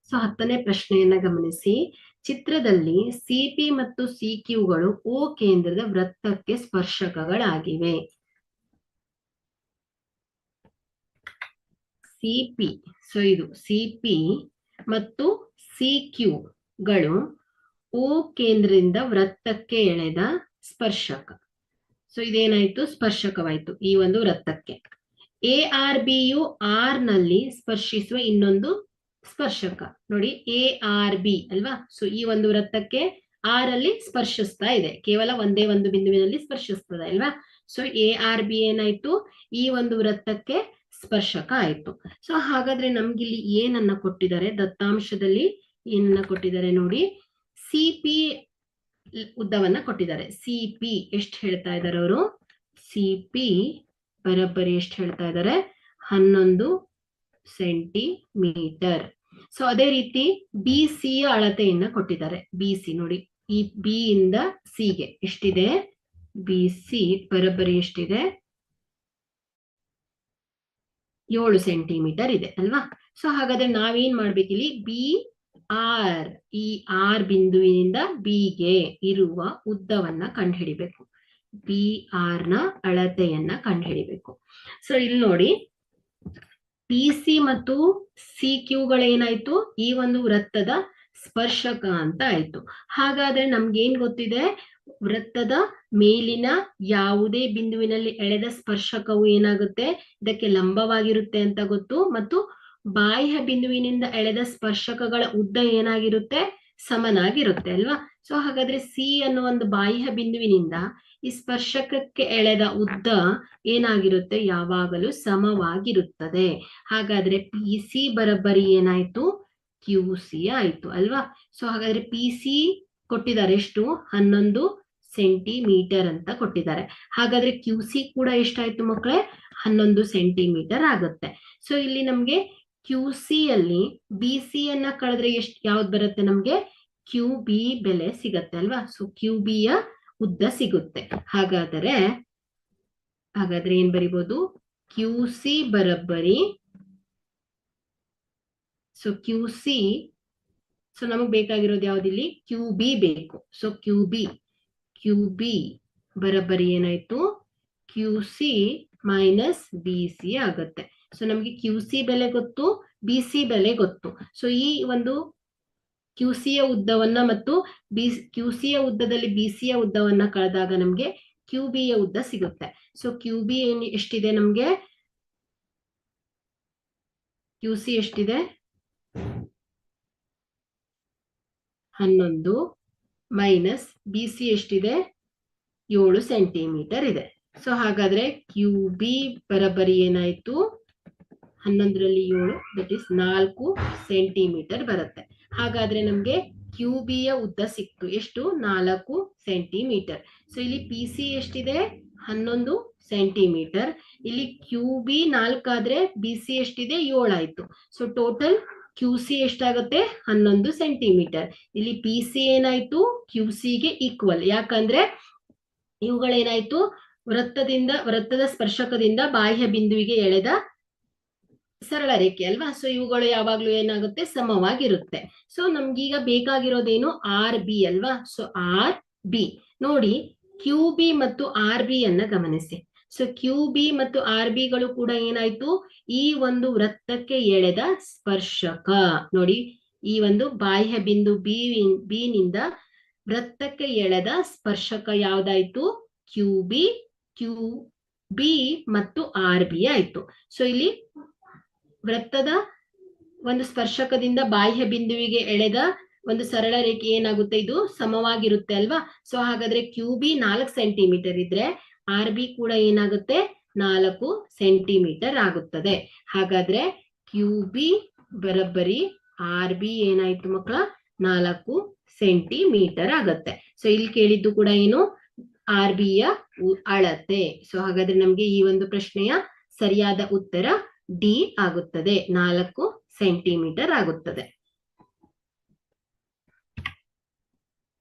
So 10ನೇ ಪ್ರಶ್ನೆಯನ್ನ ಗಮನಿಸಿ. ಚಿತ್ರದಲ್ಲಿ ಸಿಪಿ ಮತ್ತು ಸಿಕ್ಯೂಗಳು ಓ ಕೇಂದ್ರದ ವೃತ್ತಕ್ಕೆ ಸ್ಪರ್ಶಕಗಳಾಗಿವೆ. ಸಿಪಿ, ಸೊ ಇದು ಸಿಪಿ ಮತ್ತು ಸಿಕ್ಯೂಗಳು ಓ ಕೇಂದ್ರದಿಂದ ವೃತ್ತಕ್ಕೆ ಎಳೆದ ಸ್ಪರ್ಶಕ. ಸೊ ಇದೇನಾಯ್ತು, ಸ್ಪರ್ಶಕವಾಯ್ತು ಈ ಒಂದು ವೃತ್ತಕ್ಕೆ. ಎ ಆರ್ ಬಿಯು ಆರ್ ನಲ್ಲಿ ಸ್ಪರ್ಶಿಸುವ ಇನ್ನೊಂದು ಸ್ಪರ್ಶಕ. ನೋಡಿ ಎ ಆರ್ ಬಿ ಅಲ್ವಾ. ಸೊ ಈ ಒಂದು ವೃತ್ತಕ್ಕೆ ಆರ್ ಅಲ್ಲಿ ಸ್ಪರ್ಶಿಸ್ತಾ ಇದೆ, ಕೇವಲ ಒಂದೇ ಒಂದು ಬಿಂದುವಿನಲ್ಲಿ ಸ್ಪರ್ಶಿಸ್ತದೆ ಅಲ್ವಾ. ಸೊ ಎ ಆರ್ ಬಿ ಏನಾಯ್ತು, ಈ ಒಂದು ವೃತ್ತಕ್ಕೆ ಸ್ಪರ್ಶಕ ಆಯ್ತು. ಸೊ ಹಾಗಾದ್ರೆ ನಮ್ಗಿಲ್ಲಿ ಏನನ್ನ ಕೊಟ್ಟಿದ್ದಾರೆ, ದತ್ತಾಂಶದಲ್ಲಿ ಏನನ್ನ ಕೊಟ್ಟಿದ್ದಾರೆ ನೋಡಿ, ಸಿಪಿ ಉದ್ದವನ್ನ ಕೊಟ್ಟಿದ್ದಾರೆ. ಸಿಪಿ ಎಷ್ಟು ಹೇಳ್ತಾ ಇದ್ದಾರೆ ಅವರು, ಸಿಪಿ ಬರೋಬ್ಬರಿ ಎಷ್ಟು ಹೇಳ್ತಾ ಇದ್ದಾರೆ, 11 ಸೆಂಟಿಮೀಟರ್. ಸೊ ಅದೇ ರೀತಿ ಬಿ ಸಿ ಯ ಅಳತೆಯನ್ನ ಕೊಟ್ಟಿದ್ದಾರೆ. ಬಿ ಸಿ ನೋಡಿ, ಈ ಬಿ ಇಂದ ಸಿ ಗೆ ಎಷ್ಟಿದೆ, ಬಿ ಸಿ ಬರೋಬ್ಬರಿ ಎಷ್ಟಿದೆ, 7 ಸೆಂಟಿಮೀಟರ್ ಇದೆ ಅಲ್ವಾ. ಸೊ ಹಾಗಾದ್ರೆ ನಾವೇನ್ ಮಾಡ್ಬೇಕಿಲ್ಲಿ, ಬಿ ಆರ್, ಈ ಆರ್ ಬಿಂದುವಿನಿಂದ ಬಿ ಗೆ ಇರುವ ಉದ್ದವನ್ನ ಕಂಡುಹಿಡಿಬೇಕು. ಬಿ ಆರ್ ನ ಅಳತೆಯನ್ನ ಕಂಡುಹಿಡಿಬೇಕು. ಸೊ ಇಲ್ಲಿ ನೋಡಿ, ಪಿ ಸಿ ಮತ್ತು ಸಿ ಕ್ಯೂಗಳೇನಾಯ್ತು, ಈ ಒಂದು ವೃತ್ತದ ಸ್ಪರ್ಶಕ ಅಂತ ಆಯ್ತು. ಹಾಗಾದ್ರೆ ನಮ್ಗೇನ್ ಗೊತ್ತಿದೆ, ವೃತ್ತದ ಮೇಲಿನ ಯಾವುದೇ ಬಿಂದುವಿನಲ್ಲಿ ಎಳೆದ ಸ್ಪರ್ಶಕವು ಏನಾಗುತ್ತೆ, ಇದಕ್ಕೆ ಲಂಬವಾಗಿರುತ್ತೆ ಅಂತ ಗೊತ್ತು. ಮತ್ತು ಬಾಹ್ಯ ಬಿಂದುವಿನಿಂದ ಎಳೆದ ಸ್ಪರ್ಶಕಗಳ ಉದ್ದ ಏನಾಗಿರುತ್ತೆ, ಸಮನಾಗಿರುತ್ತೆ ಅಲ್ವಾ. ಸೊ ಹಾಗಾದ್ರೆ ಸಿ ಅನ್ನೋ ಒಂದು ಬಾಹ್ಯ ಬಿಂದುವಿನಿಂದ ಈ ಸ್ಪರ್ಶಕಕ್ಕೆ ಎಳೆದ ಉದ್ದ ಏನಾಗಿರುತ್ತೆ, ಯಾವಾಗಲೂ ಸಮವಾಗಿರುತ್ತದೆ. ಹಾಗಾದ್ರೆ ಪಿ ಸಿ ಬರೋಬ್ಬರಿ ಏನಾಯ್ತು, ಕ್ಯೂ ಸಿ ಆಯ್ತು ಅಲ್ವಾ. ಸೊ ಹಾಗಾದ್ರೆ ಪಿ ಸಿ ಕೊಟ್ಟಿದ್ದಾರೆ ಎಷ್ಟು, 11 ಸೆಂಟಿಮೀಟರ್ ಅಂತ ಕೊಟ್ಟಿದ್ದಾರೆ. ಹಾಗಾದ್ರೆ ಕ್ಯೂ ಸಿ ಕೂಡ ಎಷ್ಟಾಯ್ತು ಮಕ್ಕಳೇ, 11 ಸೆಂಟಿಮೀಟರ್ ಆಗುತ್ತೆ. ಸೊ ಇಲ್ಲಿ ನಮ್ಗೆ ಕ್ಯೂ ಸಿ ಅಲ್ಲಿ ಬಿ ಸಿ ಯನ್ನ ಕಳೆದ್ರೆ ಯಾವ್ದು ಬರುತ್ತೆ, ನಮ್ಗೆ ಕ್ಯೂ ಬಿ ಬೆಲೆ ಸಿಗತ್ತೆ ಅಲ್ವಾ. ಸೊ ಕ್ಯೂ ಬಿ ಯ ಉದ್ದ ಸಿಗುತ್ತೆ. ಹಾಗಾದ್ರೆ ಏನ್ ಬರಿಬಹುದು, ಕ್ಯೂ ಸಿ ಬರೋಬ್ಬರಿ, ಸೊ ಕ್ಯೂ ಸಿ, ಸೊ ನಮಗ್ ಬೇಕಾಗಿರೋದು ಯಾವ್ದಿಲ್ಲಿ, ಕ್ಯೂ ಬಿ ಬೇಕು. ಸೊ ಕ್ಯೂ ಬಿ ಬರೋಬ್ಬರಿ ಏನಾಯ್ತು, Q C minus B C ಆಗುತ್ತೆ. ಸೊ ನಮ್ಗೆ ಕ್ಯೂ ಸಿ ಬೆಲೆ ಗೊತ್ತು, ಬಿ ಸಿ ಬೆಲೆ ಗೊತ್ತು. ಸೊ ಈ ಒಂದು ಕ್ಯೂ ಸಿ ಯ ಉದ್ದವನ್ನ ಮತ್ತು ಕ್ಯೂ ಸಿ ಯ ಉದ್ದದಲ್ಲಿ ಬಿ ಸಿ ಯ ಉದ್ದವನ್ನ ಕಳೆದಾಗ ನಮ್ಗೆ ಕ್ಯೂ ಬಿ ಯ ಉದ್ದ ಸಿಗುತ್ತೆ. ಸೊ ಕ್ಯೂ ಬಿ ಎಷ್ಟಿದೆ, ನಮ್ಗೆ ಕ್ಯೂ ಸಿ ಎಷ್ಟಿದೆ, 11 ಮೈನಸ್ ಬಿ ಸಿ ಎಷ್ಟಿದೆ, 7 ಸೆಂಟಿಮೀಟರ್ ಇದೆ. ಸೊ ಹಾಗಾದ್ರೆ ಕ್ಯೂ ಬಿ ಬರೋಬ್ಬರಿ ಏನಾಯ್ತು, 11ರಲ್ಲಿ 7, ದಟ್ ಇಸ್ 4 ಸೆಂಟಿಮೀಟರ್ ಬರುತ್ತೆ. ಹಾಗಾದ್ರೆ ನಮ್ಗೆ ಕ್ಯೂ ಬಿ ಯ ಉದ್ದ ಸಿಕ್ತು ಎಷ್ಟು, 4 ಸೆಂಟಿಮೀಟರ್. ಸೊ ಇಲ್ಲಿ ಪಿ ಸಿ ಎಷ್ಟಿದೆ, 11 ಸೆಂಟಿಮೀಟರ್. ಇಲ್ಲಿ ಕ್ಯೂ ಬಿ 4 ಆದ್ರೆ ಬಿ ಸಿ ಎಷ್ಟಿದೆ, 7 ಆಯ್ತು. ಸೊ ಟೋಟಲ್ ಕ್ಯೂ ಸಿ ಎಷ್ಟಾಗುತ್ತೆ, 11 ಸೆಂಟಿಮೀಟರ್. ಇಲ್ಲಿ ಪಿ ಸಿ ಏನಾಯ್ತು, ಕ್ಯೂ ಸಿ ಗೆ ಈಕ್ವಲ್. ಯಾಕಂದ್ರೆ ಇವುಗಳೇನಾಯ್ತು, ವೃತ್ತದ ಸ್ಪರ್ಶಕದಿಂದ ಬಾಹ್ಯ ಬಿಂದುವಿಗೆ ಎಳೆದ ಸರಳ ರೇಖೆ ಅಲ್ವಾ. ಸೊ ಇವುಗಳು ಯಾವಾಗ್ಲೂ ಏನಾಗುತ್ತೆ, ಸಮವಾಗಿರುತ್ತೆ. ಸೊ ನಮ್ಗೀಗ ಬೇಕಾಗಿರೋದೇನು, ಆರ್ ಬಿ ಅಲ್ವಾ. ಸೊ ಆರ್ ಬಿ ನೋಡಿ, ಕ್ಯೂ ಬಿ ಮತ್ತು ಆರ್ ಬಿ ಅನ್ನ ಗಮನಿಸಿ. ಸೊ ಕ್ಯೂ ಬಿ ಮತ್ತು ಆರ್ ಬಿಗಳು ಕೂಡ ಏನಾಯ್ತು, ಈ ಒಂದು ವೃತ್ತಕ್ಕೆ ಎಳೆದ ಸ್ಪರ್ಶಕ. ನೋಡಿ, ಈ ಒಂದು ಬಾಹ್ಯ ಬಿಂದು ಬಿ ನಿಂದ ವೃತ್ತಕ್ಕೆ ಎಳೆದ ಸ್ಪರ್ಶಕ ಯಾವ್ದಾಯ್ತು, ಕ್ಯೂ ಬಿ ಮತ್ತು ಆರ್ ಬಿ ಆಯ್ತು. ಸೊ ಇಲ್ಲಿ ವೃತ್ತದ ಒಂದು ಸ್ಪರ್ಶಕದಿಂದ ಬಾಹ್ಯ ಬಿಂದುವಿಗೆ ಎಳೆದ ಒಂದು ಸರಳ ರೇಖೆ ಏನಾಗುತ್ತೆ, ಇದು ಸಮವಾಗಿರುತ್ತೆ ಅಲ್ವಾ. ಸೊ ಹಾಗಾದ್ರೆ ಕ್ಯೂ ಬಿ 4 ಸೆಂಟಿಮೀಟರ್ ಇದ್ರೆ ಆರ್ ಬಿ ಕೂಡ ಏನಾಗುತ್ತೆ, 4 ಸೆಂಟಿಮೀಟರ್ ಆಗುತ್ತದೆ. ಹಾಗಾದ್ರೆ ಕ್ಯೂ ಬಿ ಬರೋಬ್ಬರಿ ಆರ್ ಬಿ ಏನಾಯ್ತು ಮಕ್ಕಳ, 4 ಸೆಂಟಿಮೀಟರ್ ಆಗತ್ತೆ. ಸೊ ಇಲ್ಲಿ ಕೇಳಿದ್ದು ಕೂಡ ಏನು, ಆರ್ ಬಿ ಯ ಅಳತೆ. ಸೊ ಹಾಗಾದ್ರೆ ನಮ್ಗೆ ಈ ಒಂದು ಪ್ರಶ್ನೆಯ ಸರಿಯಾದ ಉತ್ತರ ಡಿ ಆಗುತ್ತದೆ, 4 ಸೆಂಟಿಮೀಟರ್ ಆಗುತ್ತದೆ.